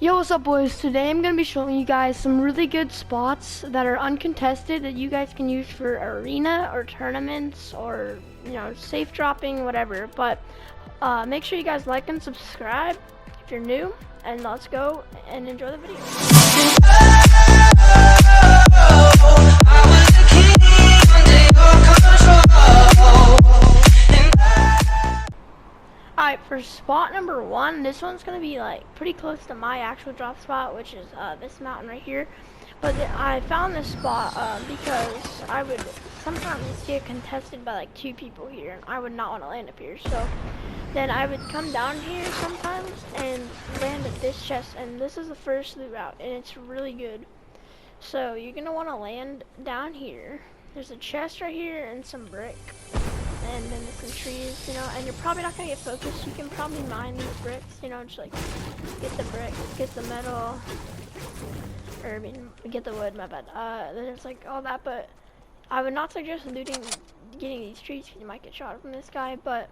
Yo, what's up, boys? Today I'm going to be showing you guys some really good spots that are uncontested that you guys can use for arena or tournaments or, safe dropping, whatever. But make sure you guys like and subscribe if you're new, and let's go and enjoy the video. Alright, for spot number 1, this one's going to be like pretty close to my actual drop spot, which is this mountain right here. But I found this spot because I would sometimes get contested by like 2 people here, and I would not want to land up here. So then I would come down here sometimes and land at this chest, and this is the first loot route, and it's really good. So you're going to want to land down here. There's a chest right here and some brick. And then there's some trees, and you're probably not gonna get focused. You can probably mine these bricks, just like get the brick, get the metal, or I mean, get the wood, my bad. There's like all that, but I would not suggest getting these trees because you might get shot from this guy. But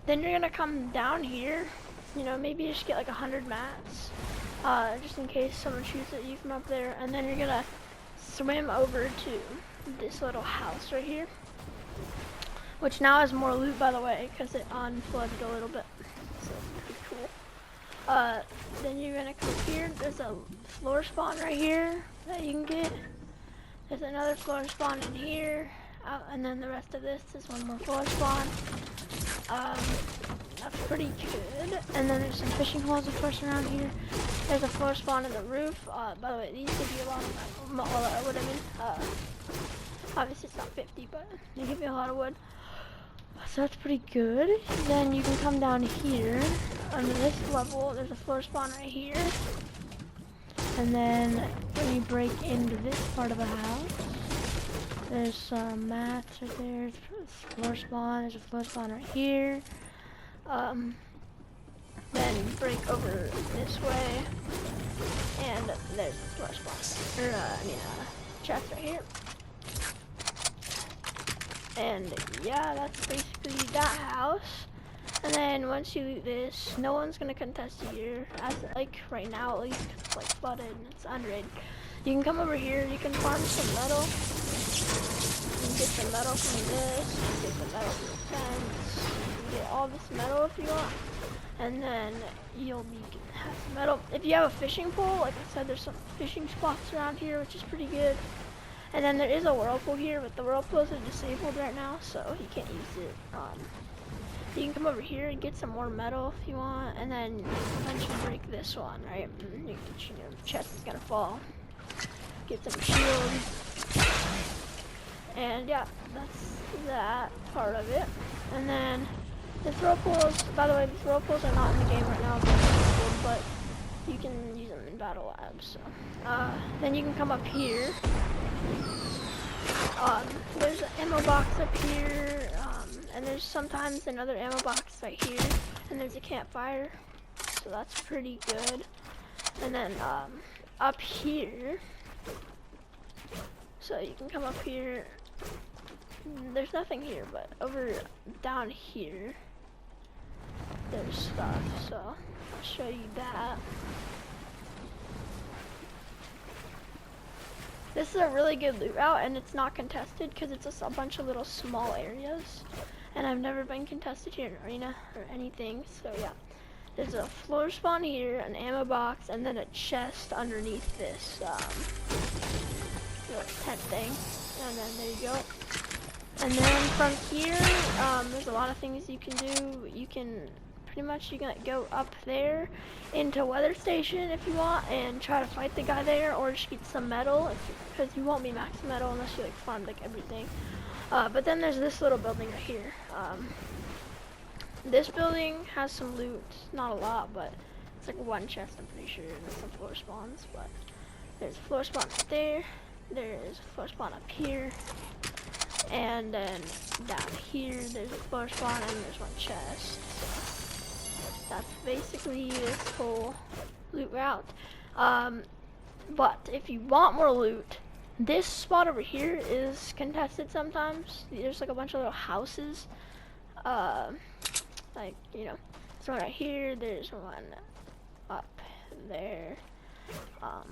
then you're gonna come down here, maybe just get like 100 mats, just in case someone shoots at you from up there. And then you're gonna swim over to this little house right here, which now has more loot, by the way, because it unflooded a little bit. So pretty cool. Then you're gonna come here. There's a floor spawn right here that you can get. There's another floor spawn in here, and then the rest of this is one more floor spawn. That's pretty good. And then there's some fishing holes, of course, around here. There's a floor spawn in the roof. By the way, these give you a lot of wood. Obviously it's not 50, but they give you a lot of wood. So that's pretty good. Then you can come down here under this level. There's a floor spawn right here. And then when you break into this part of the house, there's some mats right there. There's a floor spawn. There's a floor spawn right here. Then you break over this way, and there's the floor spawn. Or chest right here. And yeah, that's basically that house. And then once you loot this, no one's gonna contest you here, as like right now at least, 'cause it's like flooded and it's unrated. You can come over here, you can farm some metal. You can get some metal from this, you can get some metal from the fence, you can get all this metal if you want. And then you'll have some metal. If you have a fishing pole, like I said, there's some fishing spots around here, which is pretty good. And then there is a whirlpool here, but the whirlpools are disabled right now, so you can't use it. You can come over here and get some more metal if you want, and then eventually break this one, right? And your chest is gonna fall. Get some shield. And yeah, that's that part of it. And then the whirlpools, by the way, these whirlpools are not in the game right now, but you can use them in battle labs. So then you can come up here. There's an ammo box up here, and there's sometimes another ammo box right here, and there's a campfire, so that's pretty good. And then up here, so you can come up here. There's nothing here, but over down here there's stuff, so I'll show you that. This is a really good loot route, and it's not contested because it's just a bunch of little small areas, and I've never been contested here in arena or anything. So yeah, there's a floor spawn here, an ammo box, and then a chest underneath this little tent thing. And then there you go. And then from here, there's a lot of things you can do. You can go up there into weather station if you want and try to fight the guy there, or just get some metal, because you won't be max metal unless you like farm like everything. But then there's this little building right here. This building has some loot, not a lot, but it's like one chest, I'm pretty sure, and some floor spawns. But there's a floor spawn right there, there's a floor spawn up here, and then down here there's a floor spawn, and there's one chest. That's basically this whole loot route. But if you want more loot, this spot over here is contested sometimes. There's like a bunch of little houses. There's one right here, there's one up there,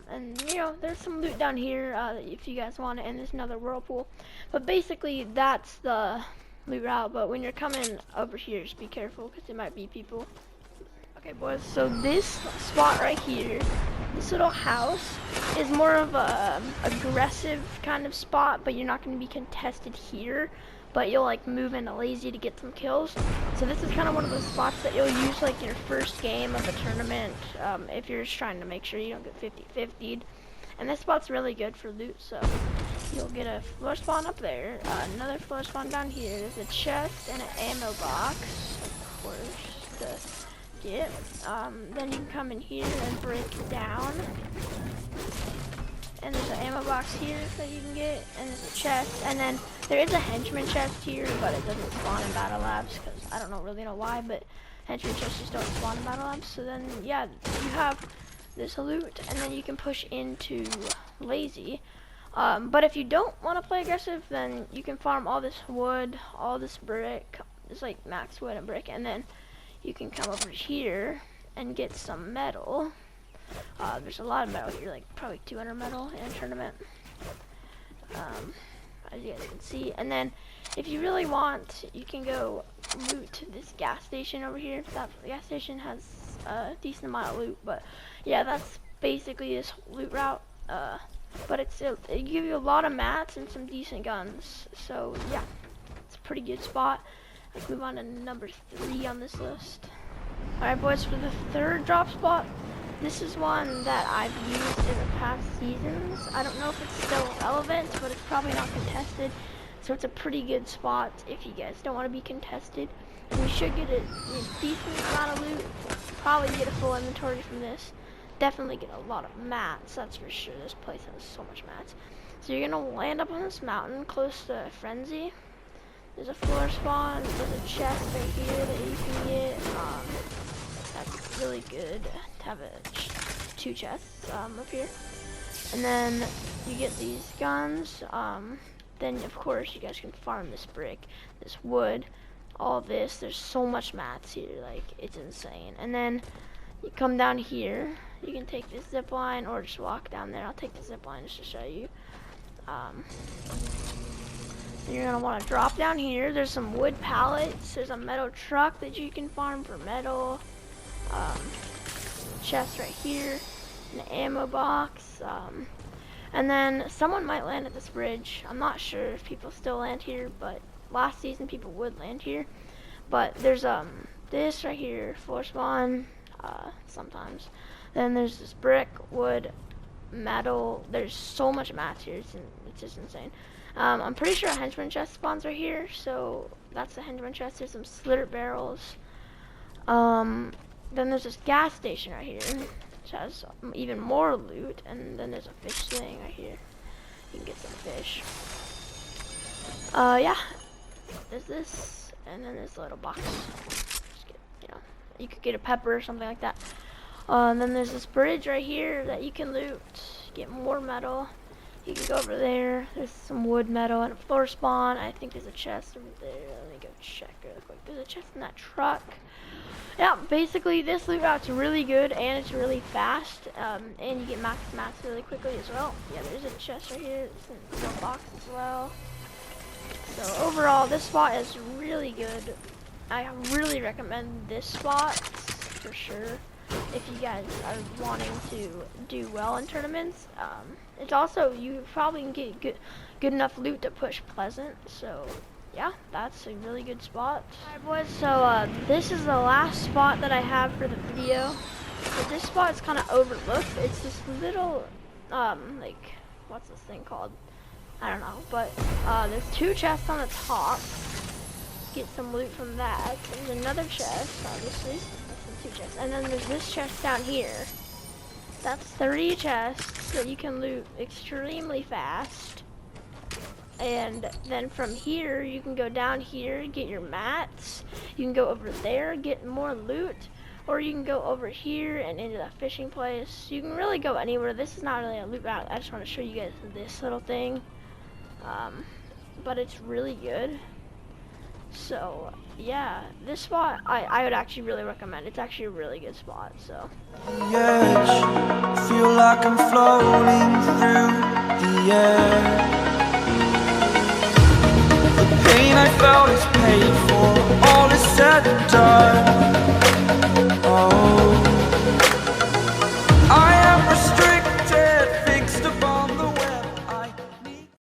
And you know, there's some loot down here if you guys want it, and there's another whirlpool. But basically, that's the loot route. But when you're coming over here, just be careful because there might be people. Okay, boys. So this spot right here, this little house, is more of a aggressive kind of spot, but you're not going to be contested here. But you'll like move into lazy to get some kills. So this is kind of one of those spots that you'll use like your first game of a tournament if you're just trying to make sure you don't get 50-50'd. And this spot's really good for loot, so you'll get a floor spawn up there, another floor spawn down here. There's a chest and an ammo box, of course, to get. Then you can come in here and break down. And there's an ammo box here that you can get, and there's a chest, and then there is a henchman chest here, but it doesn't spawn in battle labs, because I don't really know why, but henchman chests just don't spawn in battle labs. So then, yeah, you have this loot, and then you can push into lazy. But if you don't want to play aggressive, then you can farm all this wood, all this brick, it's like max wood and brick, and then you can come over here and get some metal. There's a lot of metal here, like probably 200 metal in a tournament, as you guys can see. And then if you really want, you can go loot to this gas station over here. That gas station has a decent amount of loot, but yeah, that's basically this loot route. But it gives you a lot of mats and some decent guns, so yeah, it's a pretty good spot. Let's move on to number 3 on this list. Alright boys, for the third drop spot, this is one that I've used in the past seasons. I don't know if it's still relevant, but it's probably not contested. So it's a pretty good spot if you guys don't want to be contested. And you should get a decent amount of loot. Probably get a full inventory from this. Definitely get a lot of mats, that's for sure. This place has so much mats. So you're going to land up on this mountain close to Frenzy. There's a floor spawn. There's a chest right here that you can get. That's really good to have 2 chests up here. And then you get these guns. Then of course you guys can farm this brick, this wood, all this. There's so much mats here, like it's insane. And then you come down here. You can take this zip line or just walk down there. I'll take the zip line just to show you. You're gonna want to drop down here. There's some wood pallets. There's a metal truck that you can farm for metal. Chest right here, an ammo box, and then someone might land at this bridge. I'm not sure if people still land here, but last season people would land here. But there's this right here, floor spawn, sometimes. Then there's this brick, wood, metal. There's so much mats here, it's just insane. I'm pretty sure a henchman chest spawns right here, so that's the henchman chest. There's some slitter barrels. Then there's this gas station right here, which has even more loot, and then there's a fish thing right here. You can get some fish. Yeah, there's this, and then this little box. Just get, you know, you could get a pepper or something like that. And then there's this bridge right here that you can loot, get more metal. You can go over there. There's some wood, metal, and a floor spawn. I think there's a chest over there. Let me go check real quick. There's a chest in that truck. Yeah, basically this loot route's really good and it's really fast. And you get max mats really quickly as well. Yeah, there's a chest right here. There's a box as well. So overall, this spot is really good. I really recommend this spot for sure if you guys are wanting to do well in tournaments. It's also, you probably can get good enough loot to push Pleasant, so yeah, that's a really good spot. Alright boys, so this is the last spot that I have for the video. So this spot is kind of overlooked. It's this little, like, what's this thing called? I don't know, but there's 2 chests on the top. Get some loot from that. There's another chest, obviously. That's 2 chests. And then there's this chest down here. That's 30 chests that you can loot extremely fast. And then from here, you can go down here, get your mats. You can go over there, get more loot. Or you can go over here and into the fishing place. You can really go anywhere. This is not really a loot route. I just want to show you guys this little thing. But it's really good. So yeah, this spot I would actually really recommend. It's actually a really good spot. So. feel like I'm floating through the air. The pain I felt is paid for.